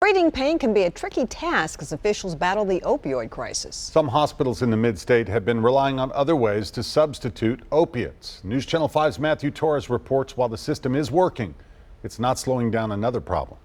Treating pain can be a tricky task as officials battle the opioid crisis. Some hospitals in the mid-state have been relying on other ways to substitute opiates. News Channel 5's Matthew Torres reports while the system is working, it's not slowing down another problem.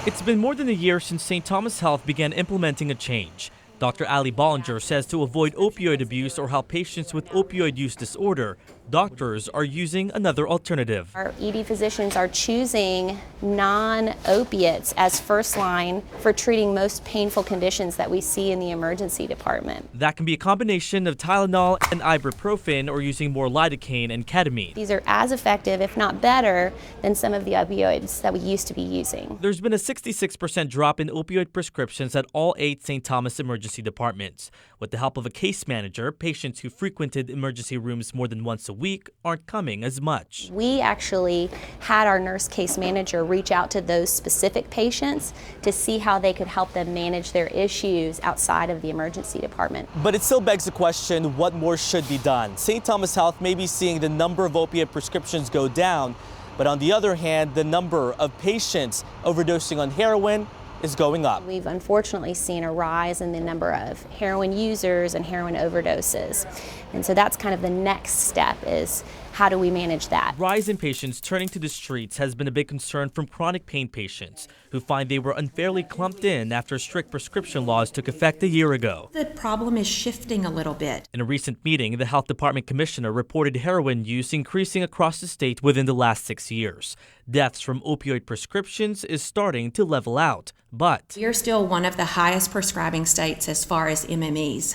It's been more than a year since St. Thomas Health began implementing a change. Dr. Ali Bollinger says to avoid opioid abuse or help patients with opioid use disorder, doctors are using another alternative. Our ED physicians are choosing non-opiates as first line for treating most painful conditions that we see in the emergency department. That can be a combination of Tylenol and ibuprofen or using more lidocaine and ketamine. These are as effective, if not better, than some of the opioids that we used to be using. There's been a 66% drop in opioid prescriptions at all 8 St. Thomas emergency departments. With the help of a case manager, patients who frequented emergency rooms more than once a week aren't coming as much. We actually had our nurse case manager reach out to those specific patients to see how they could help them manage their issues outside of the emergency department. But it still begs the question, what more should be done? St. Thomas Health may be seeing the number of opiate prescriptions go down, but on the other hand, the number of patients overdosing on heroin is going up. We've unfortunately seen a rise in the number of heroin users and heroin overdoses. And so that's kind of the next step, is how do we manage that? Rise in patients turning to the streets has been a big concern from chronic pain patients who find they were unfairly clumped in after strict prescription laws took effect a year ago. The problem is shifting a little bit. In a recent meeting, the health department commissioner reported heroin use increasing across the state within the last 6 years. Deaths from opioid prescriptions is starting to level out, but We are still one of the highest prescribing states as far as MMEs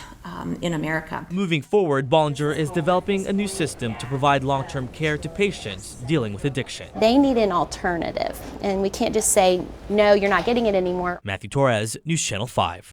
in America. moving forward, Bollinger is developing a new system to provide long-term care to patients dealing with addiction. They need an alternative, and we can't just say, no, you're not getting it anymore. Matthew Torres, News Channel 5.